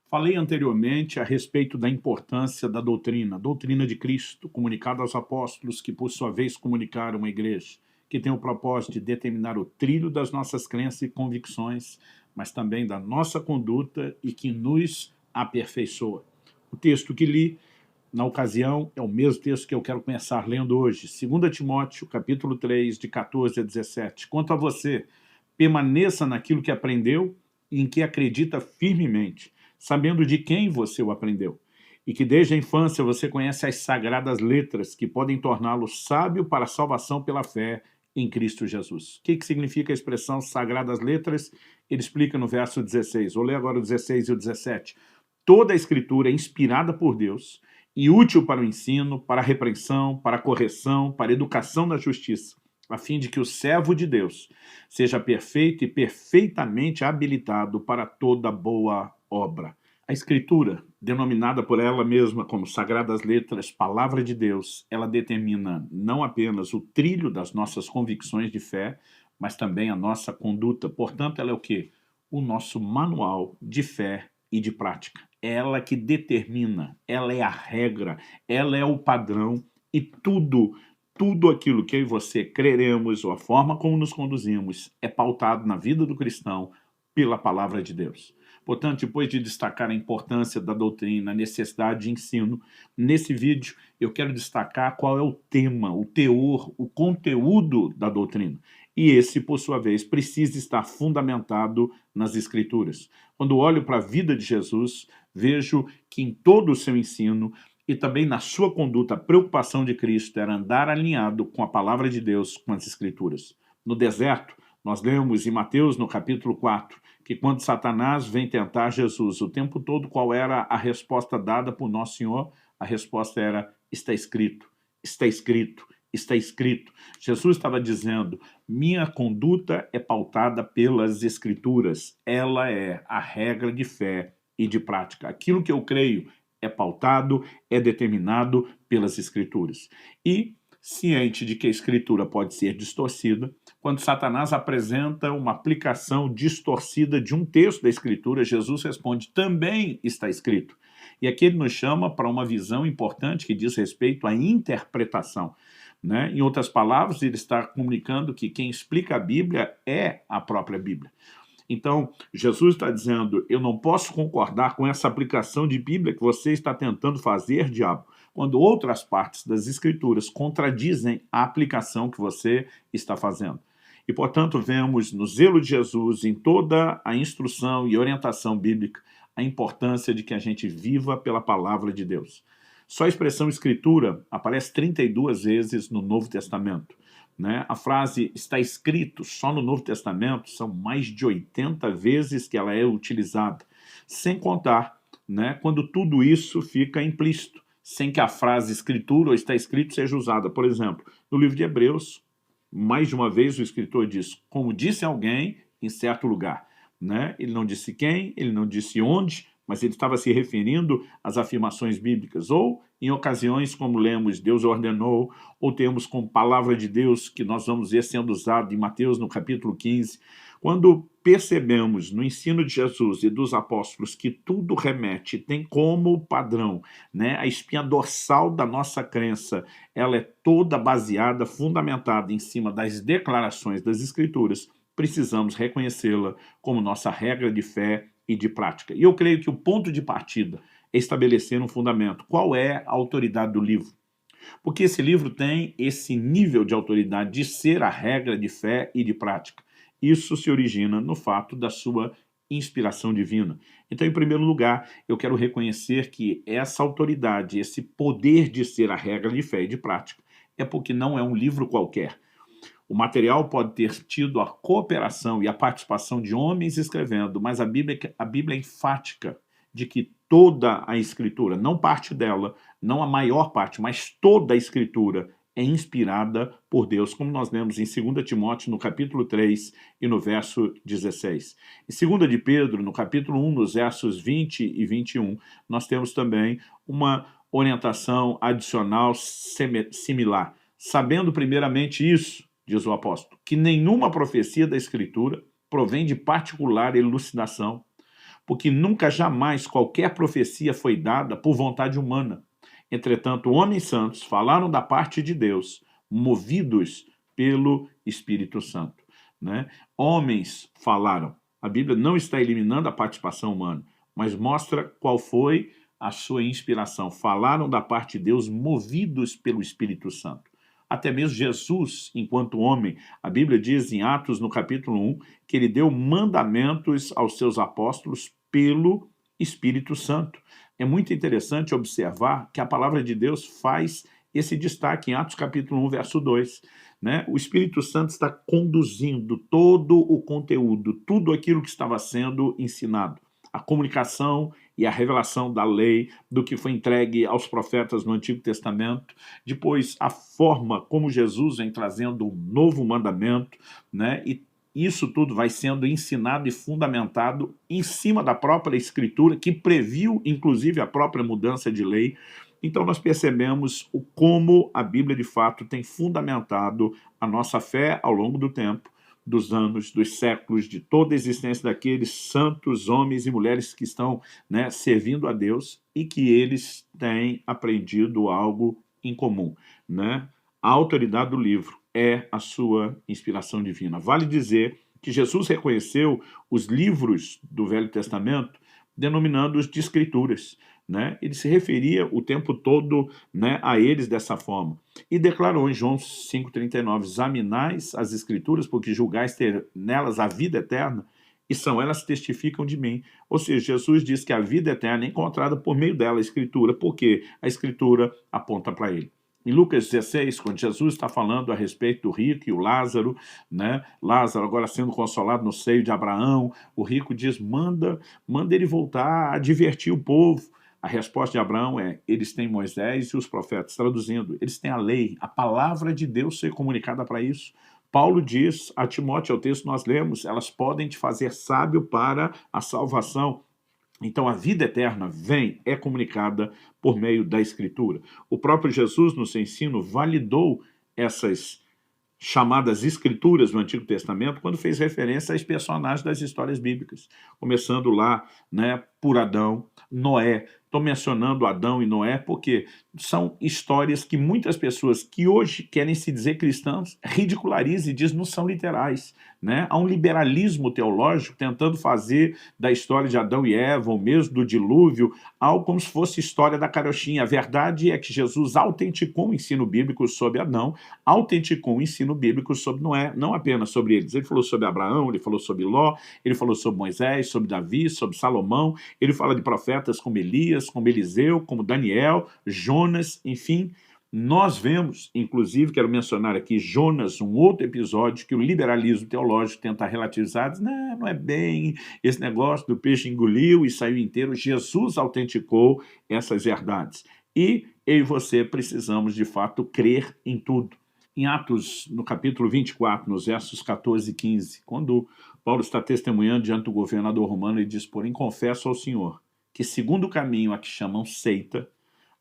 Falei anteriormente a respeito da importância da doutrina, a doutrina de Cristo, comunicada aos apóstolos, que por sua vez comunicaram à igreja, que tem o propósito de determinar o trilho das nossas crenças e convicções, mas também da nossa conduta e que nos aperfeiçoa. O texto que li, na ocasião, é o mesmo texto que eu quero começar lendo hoje, 2 Timóteo, capítulo 3, de 14 a 17. Quanto a você, permaneça naquilo que aprendeu e em que acredita firmemente, sabendo de quem você o aprendeu, e que desde a infância você conhece as sagradas letras que podem torná-lo sábio para a salvação pela fé em Cristo Jesus. O que significa a expressão sagradas letras? Ele explica no verso 16. Vou ler agora o 16 e o 17. Toda a escritura é inspirada por Deus e útil para o ensino, para a repreensão, para a correção, para a educação na justiça, a fim de que o servo de Deus seja perfeito e perfeitamente habilitado para toda boa obra. A Escritura, denominada por ela mesma como Sagradas Letras, Palavra de Deus, ela determina não apenas o trilho das nossas convicções de fé, mas também a nossa conduta. Portanto, ela é o quê? O nosso manual de fé e de prática. Ela que determina, ela é a regra, ela é o padrão e tudo aquilo que eu e você creremos, ou a forma como nos conduzimos, é pautado na vida do cristão pela palavra de Deus. Portanto, depois de destacar a importância da doutrina, a necessidade de ensino, nesse vídeo eu quero destacar qual é o tema, o teor, o conteúdo da doutrina. E esse, por sua vez, precisa estar fundamentado nas Escrituras. Quando olho para a vida de Jesus, vejo que em todo o seu ensino e também na sua conduta, a preocupação de Cristo era andar alinhado com a palavra de Deus, com as Escrituras. No deserto, nós lemos em Mateus, no capítulo 4, que quando Satanás vem tentar Jesus, o tempo todo qual era a resposta dada por Nosso Senhor? A resposta era, está escrito, está escrito, está escrito. Jesus estava dizendo, minha conduta é pautada pelas Escrituras, ela é a regra de fé e de prática. Aquilo que eu creio é pautado, é determinado pelas Escrituras. E, ciente de que a Escritura pode ser distorcida, quando Satanás apresenta uma aplicação distorcida de um texto da Escritura, Jesus responde, também está escrito. E aqui ele nos chama para uma visão importante que diz respeito à interpretação. Né? Em outras palavras, ele está comunicando que quem explica a Bíblia é a própria Bíblia. Então, Jesus está dizendo, eu não posso concordar com essa aplicação de Bíblia que você está tentando fazer, diabo, quando outras partes das Escrituras contradizem a aplicação que você está fazendo. E, portanto, vemos no zelo de Jesus, em toda a instrução e orientação bíblica, a importância de que a gente viva pela palavra de Deus. Só a expressão Escritura aparece 32 vezes no Novo Testamento. Né? A frase está escrito só no Novo Testamento, são mais de 80 vezes que ela é utilizada, sem contar, né, quando tudo isso fica implícito, sem que a frase escritura ou está escrito seja usada. Por exemplo, no livro de Hebreus, mais de uma vez o escritor diz, como disse alguém em certo lugar. Né? Ele não disse quem, ele não disse onde, mas ele estava se referindo às afirmações bíblicas. Ou, em ocasiões, como lemos, Deus ordenou, ou temos como palavra de Deus, que nós vamos ver sendo usado em Mateus, no capítulo 15, quando percebemos no ensino de Jesus e dos apóstolos que tudo remete, tem como padrão, né, a espinha dorsal da nossa crença, ela é toda baseada, fundamentada em cima das declarações das Escrituras, precisamos reconhecê-la como nossa regra de fé e de prática. E eu creio que o ponto de partida é estabelecer um fundamento. Qual é a autoridade do livro? Porque esse livro tem esse nível de autoridade de ser a regra de fé e de prática. Isso se origina no fato da sua inspiração divina. Então, em primeiro lugar, eu quero reconhecer que essa autoridade, esse poder de ser a regra de fé e de prática, é porque não é um livro qualquer. O material pode ter tido a cooperação e a participação de homens escrevendo, mas a Bíblia é enfática de que toda a Escritura, não parte dela, não a maior parte, mas toda a Escritura é inspirada por Deus, como nós lemos em 2 Timóteo, no capítulo 3 e no verso 16. Em 2 de Pedro, no capítulo 1, nos versos 20 e 21, nós temos também uma orientação adicional similar. Sabendo primeiramente isso, diz o apóstolo, que nenhuma profecia da Escritura provém de particular elucidação, porque nunca jamais qualquer profecia foi dada por vontade humana. Entretanto, homens santos falaram da parte de Deus, movidos pelo Espírito Santo, né? Homens falaram. A Bíblia não está eliminando a participação humana, mas mostra qual foi a sua inspiração. Falaram da parte de Deus, movidos pelo Espírito Santo. Até mesmo Jesus, enquanto homem, a Bíblia diz em Atos, no capítulo 1, que ele deu mandamentos aos seus apóstolos pelo Espírito Santo. É muito interessante observar que a palavra de Deus faz esse destaque em Atos capítulo 1, verso 2. Né? O Espírito Santo está conduzindo todo o conteúdo, tudo aquilo que estava sendo ensinado. A comunicação e a revelação da lei, do que foi entregue aos profetas no Antigo Testamento. Depois, a forma como Jesus vem trazendo um novo mandamento, né? E isso tudo vai sendo ensinado e fundamentado em cima da própria Escritura, que previu, inclusive, a própria mudança de lei. Então, nós percebemos como a Bíblia, de fato, tem fundamentado a nossa fé ao longo do tempo, dos anos, dos séculos, de toda a existência daqueles santos homens e mulheres que estão, né, servindo a Deus e que eles têm aprendido algo em comum, né? A autoridade do livro é a sua inspiração divina. Vale dizer que Jesus reconheceu os livros do Velho Testamento denominando-os de escrituras, né? Ele se referia o tempo todo, né, a eles dessa forma. E declarou em João 5,39, examinais as escrituras, porque julgais ter nelas a vida eterna, e são elas que testificam de mim. Ou seja, Jesus diz que a vida eterna é encontrada por meio dela, a escritura, porque a escritura aponta para ele. Em Lucas 16, quando Jesus está falando a respeito do rico e o Lázaro, né? Lázaro agora sendo consolado no seio de Abraão, o rico diz, manda ele voltar a divertir o povo. A resposta de Abraão é, eles têm Moisés e os profetas, traduzindo, eles têm a lei, a palavra de Deus ser comunicada para isso. Paulo diz a Timóteo, é o texto que nós lemos, elas podem te fazer sábio para a salvação. Então, a vida eterna é comunicada por meio da Escritura. O próprio Jesus, no seu ensino, validou essas chamadas Escrituras no Antigo Testamento quando fez referência aos personagens das histórias bíblicas. Começando lá, né, por Adão, Noé. Estou mencionando Adão e Noé porque são histórias que muitas pessoas que hoje querem se dizer cristãos ridicularizam e dizem não são literais. Né? Há um liberalismo teológico tentando fazer da história de Adão e Eva, ou mesmo do dilúvio, algo como se fosse história da carochinha. A verdade é que Jesus autenticou o ensino bíblico sobre Adão, autenticou o ensino bíblico sobre Noé, não apenas sobre eles. Ele falou sobre Abraão, ele falou sobre Ló, ele falou sobre Moisés, sobre Davi, sobre Salomão, ele fala de profetas como Elias, como Eliseu, como Daniel, Jonas, enfim. Nós vemos, inclusive, quero mencionar aqui Jonas, um outro episódio que o liberalismo teológico tenta relativizar, diz, não é bem esse negócio do peixe engoliu e saiu inteiro. Jesus autenticou essas verdades. E eu e você precisamos, de fato, crer em tudo. Em Atos, no capítulo 24, nos versos 14 e 15, quando Paulo está testemunhando diante do governador romano, ele diz, porém, confesso ao Senhor que, segundo o caminho a que chamam seita,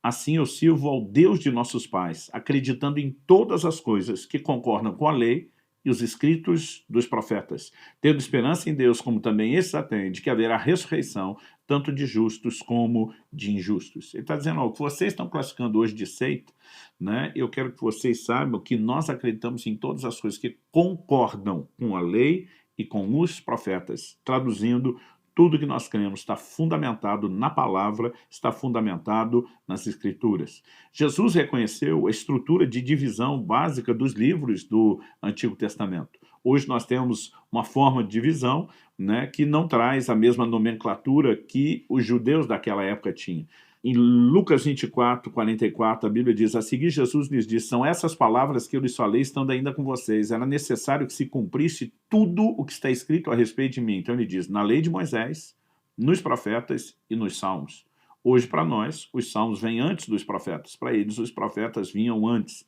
assim eu sirvo ao Deus de nossos pais, acreditando em todas as coisas que concordam com a lei e os escritos dos profetas, tendo esperança em Deus, como também esses atendem, de que haverá ressurreição, tanto de justos como de injustos. Ele está dizendo, o que vocês estão classificando hoje de seita, né, eu quero que vocês saibam que nós acreditamos em todas as coisas que concordam com a lei e com os profetas, traduzindo, tudo que nós cremos está fundamentado na palavra, está fundamentado nas Escrituras. Jesus reconheceu a estrutura de divisão básica dos livros do Antigo Testamento. Hoje nós temos uma forma de divisão, né, que não traz a mesma nomenclatura que os judeus daquela época tinham. Em Lucas 24, 44, a Bíblia diz, a seguir Jesus lhes disse, são essas palavras que eu lhes falei estando ainda com vocês. Era necessário que se cumprisse tudo o que está escrito a respeito de mim. Então ele diz, na lei de Moisés, nos profetas e nos salmos. Hoje, para nós, os salmos vêm antes dos profetas. Para eles, os profetas vinham antes.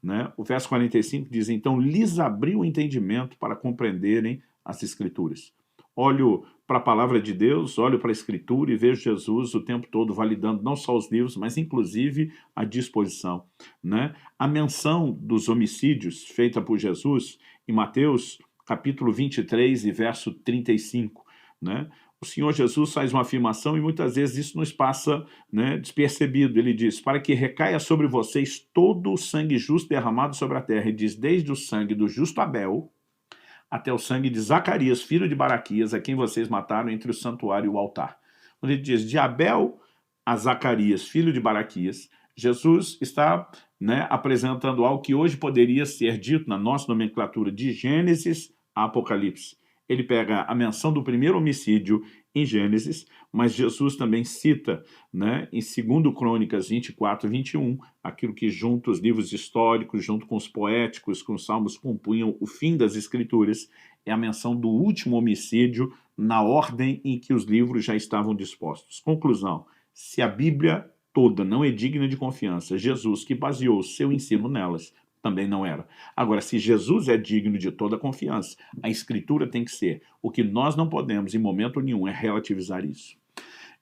Né? O verso 45 diz, então lhes abriu o entendimento para compreenderem as Escrituras. Olho para a palavra de Deus, olho para a Escritura e vejo Jesus o tempo todo validando não só os livros, mas inclusive a disposição. Né? A menção dos homicídios feita por Jesus em Mateus, capítulo 23 e verso 35. Né? O Senhor Jesus faz uma afirmação e muitas vezes isso nos passa, né, despercebido. Ele diz, para que recaia sobre vocês todo o sangue justo derramado sobre a terra. Ele diz, desde o sangue do justo Abel até o sangue de Zacarias, filho de Baraquias, a quem vocês mataram entre o santuário e o altar. Quando ele diz de Abel a Zacarias, filho de Baraquias, Jesus está, né, apresentando algo que hoje poderia ser dito na nossa nomenclatura de Gênesis a Apocalipse. Ele pega a menção do primeiro homicídio em Gênesis, mas Jesus também cita, né, em 2 Crônicas 24 e 21, aquilo que junto os livros históricos, junto com os poéticos, com os salmos, compunham o fim das Escrituras, é a menção do último homicídio na ordem em que os livros já estavam dispostos. Conclusão, se a Bíblia toda não é digna de confiança, Jesus, que baseou seu ensino nelas, também não era. Agora, se Jesus é digno de toda confiança, a Escritura tem que ser. O que nós não podemos, em momento nenhum, é relativizar isso.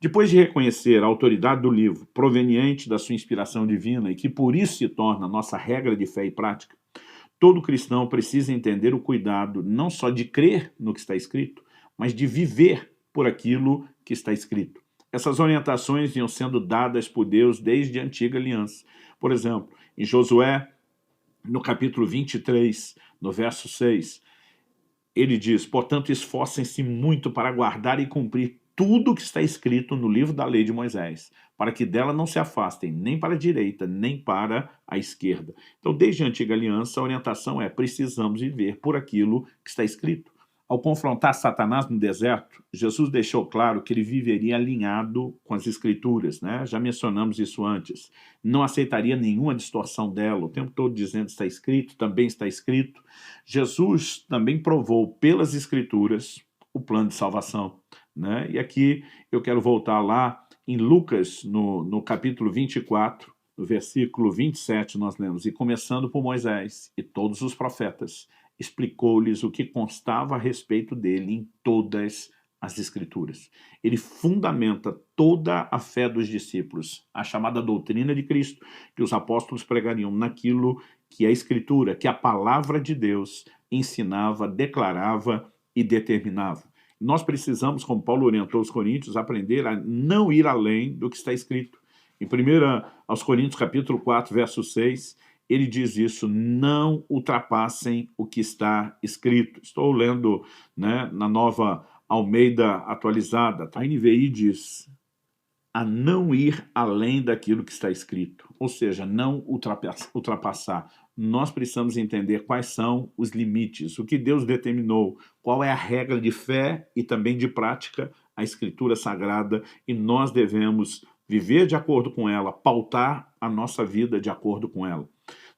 Depois de reconhecer a autoridade do livro, proveniente da sua inspiração divina, e que por isso se torna nossa regra de fé e prática, todo cristão precisa entender o cuidado não só de crer no que está escrito, mas de viver por aquilo que está escrito. Essas orientações vinham sendo dadas por Deus desde a antiga aliança. Por exemplo, em Josué, no capítulo 23, no verso 6, ele diz, portanto, esforcem-se muito para guardar e cumprir tudo o que está escrito no livro da lei de Moisés, para que dela não se afastem nem para a direita, nem para a esquerda. Então, desde a antiga aliança, a orientação é, precisamos viver por aquilo que está escrito. Ao confrontar Satanás no deserto, Jesus deixou claro que ele viveria alinhado com as Escrituras, né? Já mencionamos isso antes. Não aceitaria nenhuma distorção dela, o tempo todo dizendo está escrito, também está escrito. Jesus também provou pelas Escrituras o plano de salvação, né? E aqui eu quero voltar lá em Lucas, no capítulo 24, no versículo 27, nós lemos, e começando por Moisés e todos os profetas, explicou-lhes o que constava a respeito dele em todas as Escrituras. Ele fundamenta toda a fé dos discípulos, a chamada doutrina de Cristo, que os apóstolos pregariam naquilo que a Escritura, que a palavra de Deus ensinava, declarava e determinava. Nós precisamos, como Paulo orientou os coríntios, aprender a não ir além do que está escrito. Em 1 aos Coríntios, capítulo 4, verso 6, ele diz isso, não ultrapassem o que está escrito. Estou lendo, né, na Nova Almeida atualizada. A NVI diz a não ir além daquilo que está escrito, ou seja, não ultrapassar. Nós precisamos entender quais são os limites, o que Deus determinou, qual é a regra de fé e também de prática, a Escritura Sagrada, e nós devemos viver de acordo com ela, pautar a nossa vida de acordo com ela.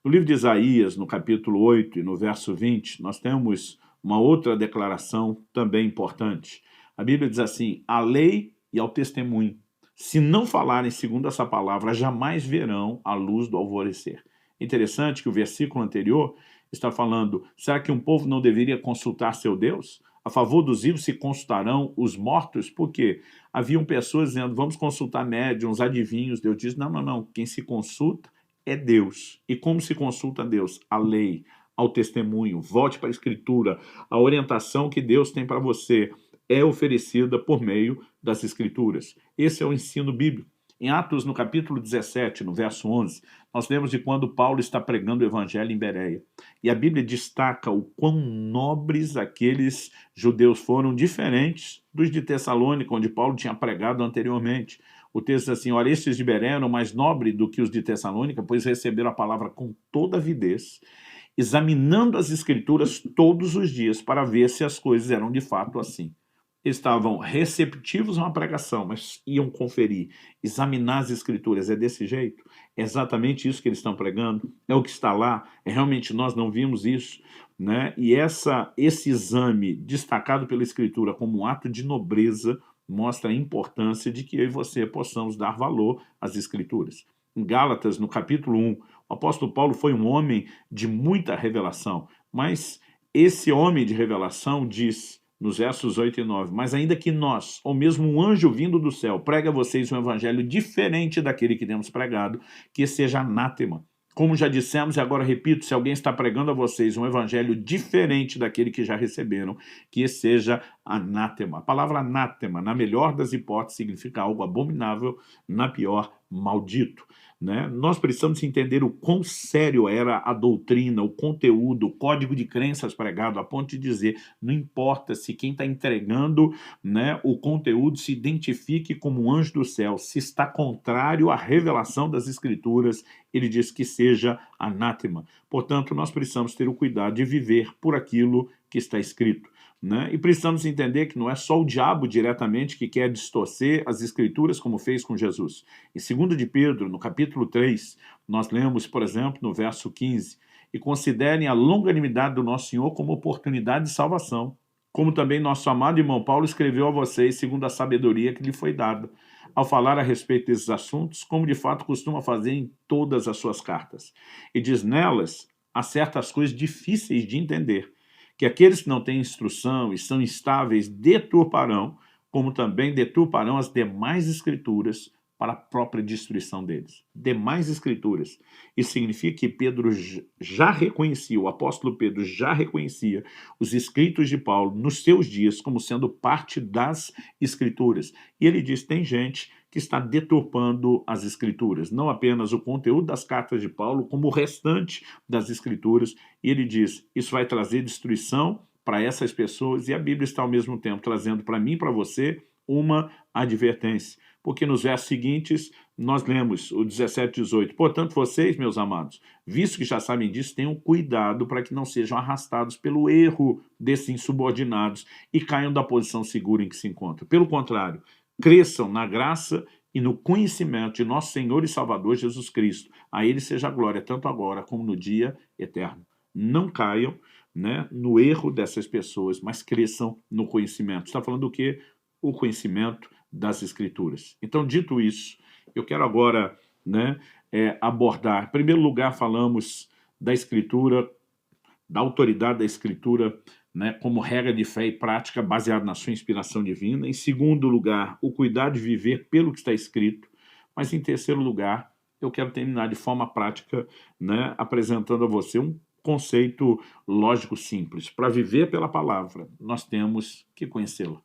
No livro de Isaías, no capítulo 8 e no verso 20, nós temos uma outra declaração também importante. A Bíblia diz assim, à lei e ao testemunho, se não falarem segundo essa palavra, jamais verão a luz do alvorecer. Interessante que o versículo anterior está falando, será que um povo não deveria consultar seu Deus? A favor dos vivos se consultarão os mortos? Porque haviam pessoas dizendo, vamos consultar médiuns, adivinhos. Deus diz, não, não, não, quem se consulta é Deus. E como se consulta a Deus? A lei, ao testemunho, volte para a Escritura. A orientação que Deus tem para você é oferecida por meio das Escrituras. Esse é o ensino bíblico. Em Atos, no capítulo 17, no verso 11, nós lemos de quando Paulo está pregando o evangelho em Bereia. E a Bíblia destaca o quão nobres aqueles judeus foram, diferentes dos de Tessalônica, onde Paulo tinha pregado anteriormente. O texto diz assim, ora, estes de Bereia eram mais nobres do que os de Tessalônica, pois receberam a palavra com toda avidez, examinando as Escrituras todos os dias para ver se as coisas eram de fato assim. Estavam receptivos a uma pregação, mas iam conferir, examinar as Escrituras. É desse jeito? É exatamente isso que eles estão pregando? É o que está lá? É realmente nós não vimos isso? Né? E esse exame destacado pela Escritura como um ato de nobreza mostra a importância de que eu e você possamos dar valor às Escrituras. Em Gálatas, no capítulo 1, o apóstolo Paulo foi um homem de muita revelação, mas esse homem de revelação diz, nos versos 8 e 9, mas ainda que nós, ou mesmo um anjo vindo do céu, pregue a vocês um evangelho diferente daquele que temos pregado, que seja anátema. Como já dissemos e agora repito, se alguém está pregando a vocês um evangelho diferente daquele que já receberam, que seja anátema. A palavra anátema, na melhor das hipóteses, significa algo abominável, na pior, maldito. Né? Nós precisamos entender o quão sério era a doutrina, o conteúdo, o código de crenças pregado, a ponto de dizer, não importa se quem está entregando, né, o conteúdo se identifique como um anjo do céu, se está contrário à revelação das Escrituras, ele diz que seja anátema. Portanto, nós precisamos ter o cuidado de viver por aquilo que está escrito. Né? E precisamos entender que não é só o diabo diretamente que quer distorcer as Escrituras como fez com Jesus. Em 2 de Pedro, no capítulo 3, nós lemos, por exemplo, no verso 15, e considerem a longanimidade do nosso Senhor como oportunidade de salvação, como também nosso amado irmão Paulo escreveu a vocês segundo a sabedoria que lhe foi dada, ao falar a respeito desses assuntos, como de fato costuma fazer em todas as suas cartas. E diz nelas, há certas coisas difíceis de entender, que aqueles que não têm instrução e são instáveis deturparão, como também deturparão as demais escrituras para a própria destruição deles. Demais escrituras. Isso significa que Pedro já reconhecia, o apóstolo Pedro já reconhecia os escritos de Paulo nos seus dias como sendo parte das escrituras. E ele diz, tem gente que está deturpando as escrituras, não apenas o conteúdo das cartas de Paulo, como o restante das escrituras. E ele diz, isso vai trazer destruição para essas pessoas, e a Bíblia está ao mesmo tempo trazendo para mim e para você uma advertência. Porque nos versos seguintes nós lemos o 17 e 18. Portanto, vocês, meus amados, visto que já sabem disso, tenham cuidado para que não sejam arrastados pelo erro desses insubordinados e caiam da posição segura em que se encontram. Pelo contrário, cresçam na graça e no conhecimento de nosso Senhor e Salvador Jesus Cristo. A Ele seja a glória, tanto agora como no dia eterno. Não caiam, né, no erro dessas pessoas, mas cresçam no conhecimento. Está falando do quê? O conhecimento das Escrituras. Então, dito isso, eu quero agora, né, abordar. Em primeiro lugar, falamos da Escritura, da autoridade da Escritura, né, como regra de fé e prática baseada na sua inspiração divina. Em segundo lugar, o cuidado de viver pelo que está escrito. Mas, em terceiro lugar, eu quero terminar de forma prática, né, apresentando a você um conceito lógico simples. Para viver pela palavra, nós temos que conhecê-la.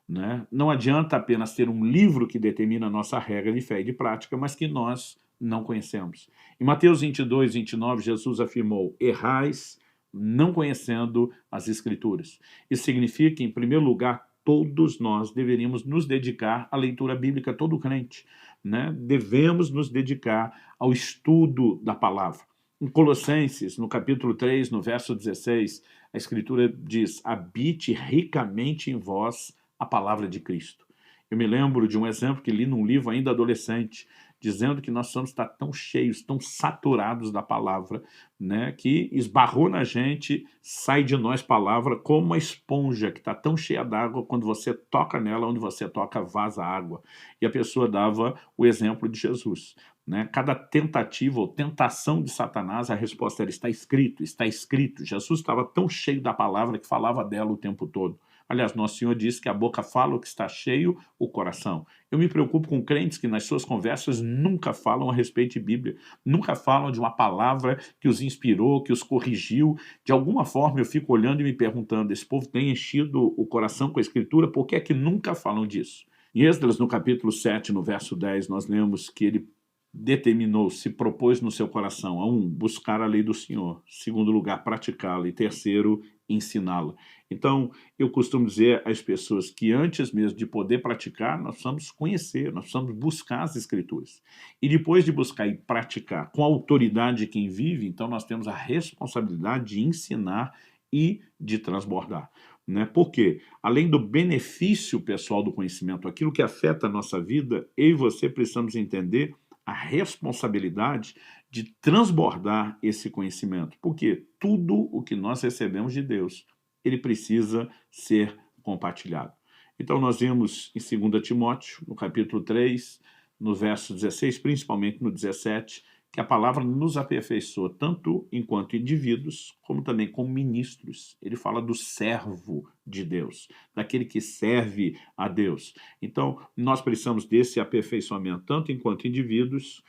Né? Não adianta apenas ter um livro que determina a nossa regra de fé e de prática, mas que nós não conhecemos. Em Mateus 22, 29, Jesus afirmou, errais não conhecendo as Escrituras. Isso significa que, em primeiro lugar, todos nós deveríamos nos dedicar à leitura bíblica, todo crente. Né? Devemos nos dedicar ao estudo da palavra. Em Colossenses, no capítulo 3, no verso 16, a Escritura diz, habite ricamente em vós a palavra de Cristo. Eu me lembro de um exemplo que li num livro ainda adolescente, dizendo que nós somos tão cheios, tão saturados da palavra, né, que esbarrou na gente, sai de nós palavra como uma esponja que está tão cheia d'água, quando você toca nela, onde você toca, vaza água. E a pessoa dava o exemplo de Jesus. Né? Cada tentativa ou tentação de Satanás, a resposta era, está escrito, está escrito. Jesus estava tão cheio da palavra que falava dela o tempo todo. Aliás, Nosso Senhor disse que a boca fala o que está cheio, o coração. Eu me preocupo com crentes que nas suas conversas nunca falam a respeito de Bíblia, nunca falam de uma palavra que os inspirou, que os corrigiu. De alguma forma eu fico olhando e me perguntando, esse povo tem enchido o coração com a Escritura, por que é que nunca falam disso? Em Esdras, no capítulo 7, no verso 10, nós lemos que ele determinou, se propôs no seu coração, a 1, buscar a lei do Senhor, segundo lugar, praticá-la, e terceiro, ensiná-la. Então, eu costumo dizer às pessoas que antes mesmo de poder praticar, nós precisamos conhecer, nós precisamos buscar as Escrituras. E depois de buscar e praticar com a autoridade de quem vive, então nós temos a responsabilidade de ensinar e de transbordar. Né? Por quê? Além do benefício pessoal do conhecimento, aquilo que afeta a nossa vida, eu e você precisamos entender a responsabilidade de transbordar esse conhecimento, porque tudo o que nós recebemos de Deus, ele precisa ser compartilhado. Então nós vimos em 2 Timóteo, no capítulo 3, no verso 16, principalmente no 17, que a palavra nos aperfeiçoa tanto enquanto indivíduos, como também como ministros. Ele fala do servo de Deus, daquele que serve a Deus. Então, nós precisamos desse aperfeiçoamento, tanto enquanto indivíduos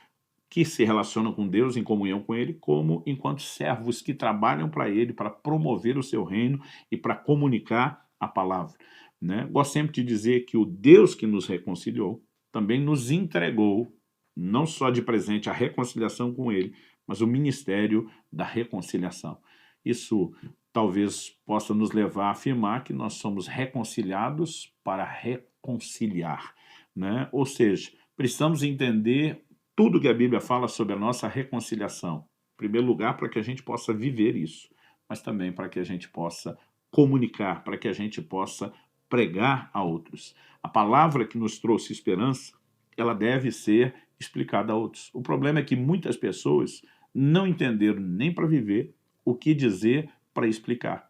que se relacionam com Deus, em comunhão com Ele, como enquanto servos que trabalham para Ele, para promover o seu reino e para comunicar a palavra. né? Gosto sempre de dizer que o Deus que nos reconciliou também nos entregou, não só de presente a reconciliação com Ele, mas o ministério da reconciliação. Isso talvez possa nos levar a afirmar que nós somos reconciliados para reconciliar, né? Ou seja, precisamos entender tudo que a Bíblia fala sobre a nossa reconciliação. Em primeiro lugar, para que a gente possa viver isso, mas também para que a gente possa comunicar, para que a gente possa pregar a outros. A palavra que nos trouxe esperança, ela deve ser explicada a outros. O problema é que muitas pessoas não entenderam nem para viver o que dizer para explicar.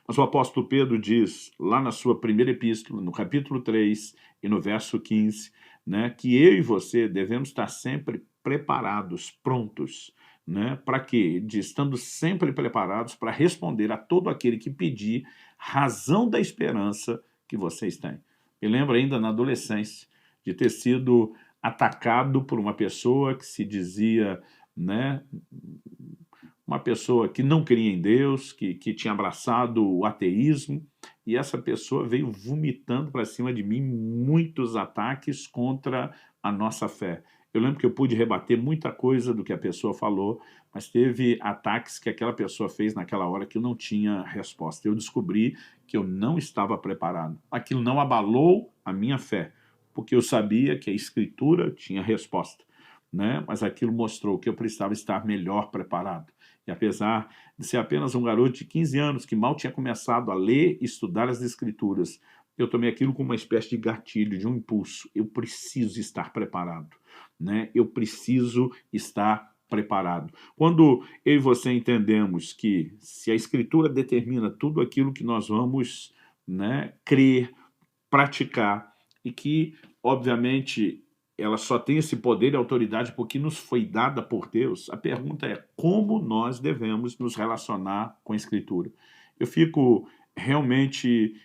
Mas o apóstolo Pedro diz, lá na sua primeira epístola, no capítulo 3 e no verso 15, né, que eu e você devemos estar sempre preparados, prontos, né, para quê? Estando sempre preparados para responder a todo aquele que pedir razão da esperança que vocês têm. Me lembro ainda na adolescência de ter sido atacado por uma pessoa que se dizia, né, uma pessoa que não cria em Deus, que tinha abraçado o ateísmo, e essa pessoa veio vomitando para cima de mim muitos ataques contra a nossa fé. Eu lembro que eu pude rebater muita coisa do que a pessoa falou, mas teve ataques que aquela pessoa fez naquela hora que eu não tinha resposta. Eu descobri que eu não estava preparado. Aquilo não abalou a minha fé, porque eu sabia que a Escritura tinha resposta, né? Mas aquilo mostrou que eu precisava estar melhor preparado. E apesar de ser apenas um garoto de 15 anos que mal tinha começado a ler e estudar as Escrituras, eu tomei aquilo como uma espécie de gatilho, de um impulso. Eu preciso estar preparado, né? Eu preciso estar preparado. Quando eu e você entendemos que se a Escritura determina tudo aquilo que nós vamos, né, crer, praticar, e que, obviamente, ela só tem esse poder e autoridade porque nos foi dada por Deus, a pergunta é como nós devemos nos relacionar com a Escritura. Eu fico realmente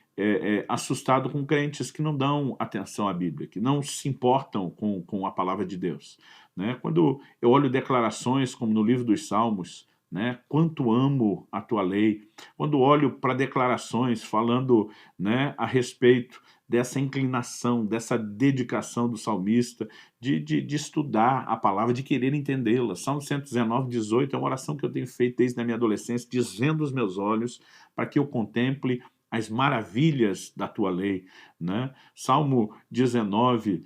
assustado com crentes que não dão atenção à Bíblia, que não se importam com a palavra de Deus, né? Quando eu olho declarações como no livro dos Salmos, né, quanto amo a tua lei, quando olho para declarações falando, né, a respeito dessa inclinação, dessa dedicação do salmista, de estudar a palavra, de querer entendê-la. Salmo 119, 18 é uma oração que eu tenho feito desde a minha adolescência, desvendo os meus olhos para que eu contemple as maravilhas da tua lei, né? Salmo 19,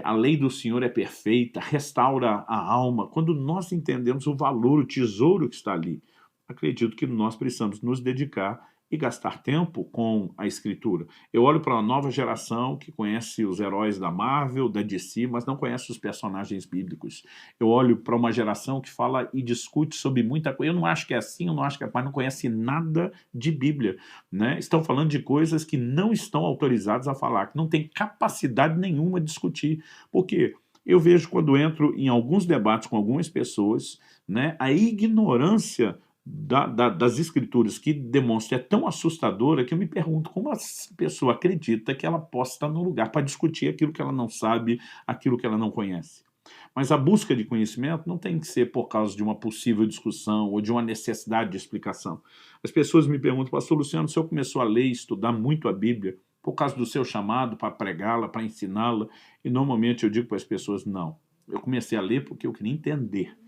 a lei do Senhor é perfeita, restaura a alma. Quando nós entendemos o valor, o tesouro que está ali, acredito que nós precisamos nos dedicar e gastar tempo com a Escritura. Eu olho para uma nova geração que conhece os heróis da Marvel, da DC, mas não conhece os personagens bíblicos. Eu olho para uma geração que fala e discute sobre muita coisa. Eu não acho que é assim, eu não acho que é, mas não conhece nada de Bíblia, né? Estão falando de coisas que não estão autorizadas a falar, que não tem capacidade nenhuma de discutir. Por quê? Eu vejo quando entro em alguns debates com algumas pessoas, né, a ignorância das escrituras que demonstra é tão assustadora que eu me pergunto como a pessoa acredita que ela possa estar no lugar para discutir aquilo que ela não sabe, aquilo que ela não conhece. Mas a busca de conhecimento não tem que ser por causa de uma possível discussão ou de uma necessidade de explicação. As pessoas me perguntam, pastor Luciano, o senhor começou a ler e estudar muito a Bíblia por causa do seu chamado para pregá-la, para ensiná-la? E normalmente eu digo para as pessoas, não. Eu comecei a ler porque eu queria entender.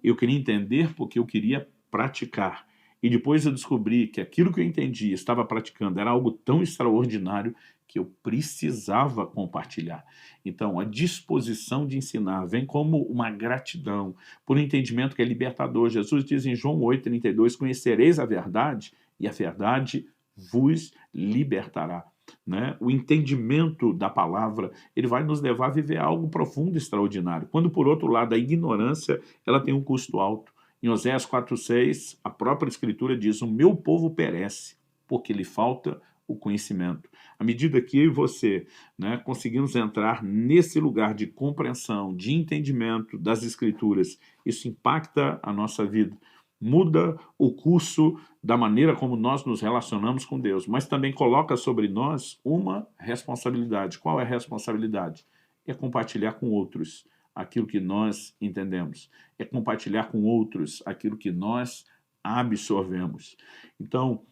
Eu queria entender porque eu queria praticar. E depois eu descobri que aquilo que eu entendi e estava praticando era algo tão extraordinário que eu precisava compartilhar. Então, a disposição de ensinar vem como uma gratidão por um entendimento que é libertador. Jesus diz em João 8,32, conhecereis a verdade e a verdade vos libertará. Né? O entendimento da palavra, ele vai nos levar a viver algo profundo e extraordinário. Quando, por outro lado, a ignorância, ela tem um custo alto. Em Oséias 4,6, a própria Escritura diz, o meu povo perece, porque lhe falta o conhecimento. À medida que eu e você, né, conseguimos entrar nesse lugar de compreensão, de entendimento das Escrituras, isso impacta a nossa vida, muda o curso da maneira como nós nos relacionamos com Deus, mas também coloca sobre nós uma responsabilidade. Qual é a responsabilidade? É compartilhar com outros aquilo que nós entendemos, é compartilhar com outros aquilo que nós absorvemos. Então,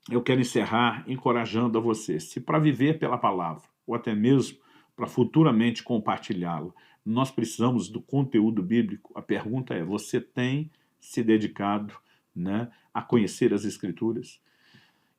eu quero encerrar encorajando a você, se para viver pela palavra, ou até mesmo para futuramente compartilhá-la, nós precisamos do conteúdo bíblico, a pergunta é, você tem se dedicado, né, a conhecer as Escrituras?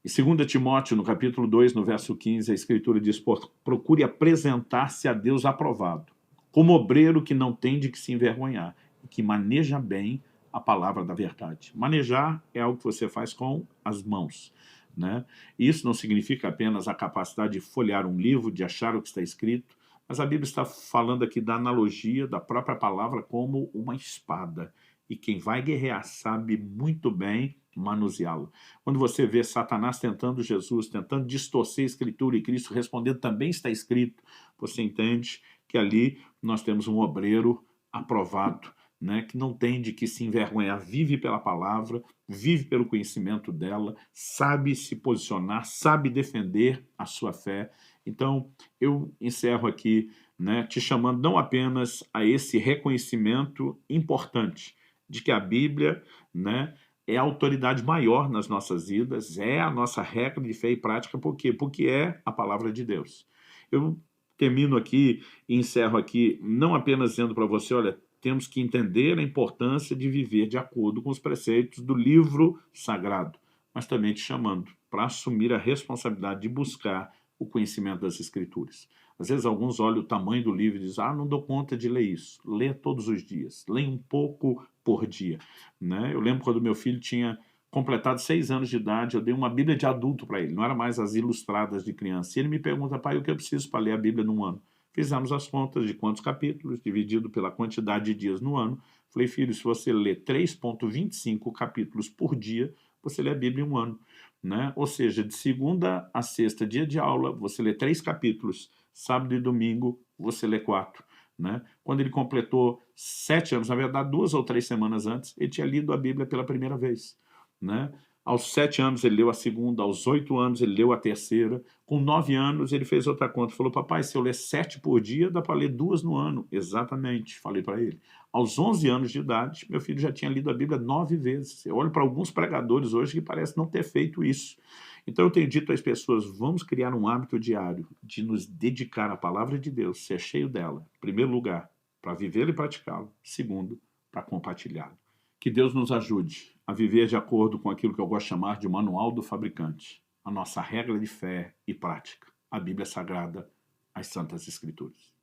Em 2 Timóteo, no capítulo 2, no verso 15, a Escritura diz, procure apresentar-se a Deus aprovado, como obreiro que não tem de que se envergonhar, e que maneja bem a palavra da verdade. Manejar é algo que você faz com as mãos, né? Isso não significa apenas a capacidade de folhear um livro, de achar o que está escrito, mas a Bíblia está falando aqui da analogia da própria palavra como uma espada. E quem vai guerrear sabe muito bem manuseá-lo. Quando você vê Satanás tentando Jesus, tentando distorcer a Escritura e Cristo respondendo também está escrito, você entende que ali nós temos um obreiro aprovado, né, que não tem de que se envergonhar, vive pela palavra, vive pelo conhecimento dela, sabe se posicionar, sabe defender a sua fé. Então, eu encerro aqui, né, te chamando não apenas a esse reconhecimento importante de que a Bíblia, né, é a autoridade maior nas nossas vidas, é a nossa regra de fé e prática, por quê? Porque é a palavra de Deus. Eu termino aqui e encerro aqui, não apenas dizendo para você, olha, temos que entender a importância de viver de acordo com os preceitos do livro sagrado, mas também te chamando para assumir a responsabilidade de buscar o conhecimento das Escrituras. Às vezes alguns olham o tamanho do livro e dizem, não dou conta de ler isso. Lê todos os dias, lê um pouco por dia, né? Eu lembro quando meu filho tinha completado 6 anos de idade, eu dei uma Bíblia de adulto para ele, não era mais as ilustradas de criança. E ele me pergunta, pai, o que eu preciso para ler a Bíblia num ano? Fizemos as contas de quantos capítulos, dividido pela quantidade de dias no ano. Falei, filho, se você lê 3,25 capítulos por dia, você lê a Bíblia em um ano, né? Ou seja, de segunda a sexta, dia de aula, você lê 3 capítulos, sábado e domingo, você lê 4. Né? Quando ele completou 7 anos, na verdade 2 ou 3 semanas antes, ele tinha lido a Bíblia pela primeira vez. Né? Aos 7 anos ele leu a segunda, aos 8 anos ele leu a terceira, com 9 anos ele fez outra conta, falou, papai, se eu ler 7 por dia, dá para ler 2 no ano. Exatamente, falei para ele. Aos 11 anos de idade, meu filho já tinha lido a Bíblia 9 vezes. Eu olho para alguns pregadores hoje que parecem não ter feito isso. Então eu tenho dito às pessoas, vamos criar um hábito diário de nos dedicar à palavra de Deus, ser cheio dela, em primeiro lugar, para viver e praticá-lo, segundo, para compartilhá-lo. Que Deus nos ajude a viver de acordo com aquilo que eu gosto de chamar de manual do fabricante, a nossa regra de fé e prática, a Bíblia Sagrada, as Santas Escrituras.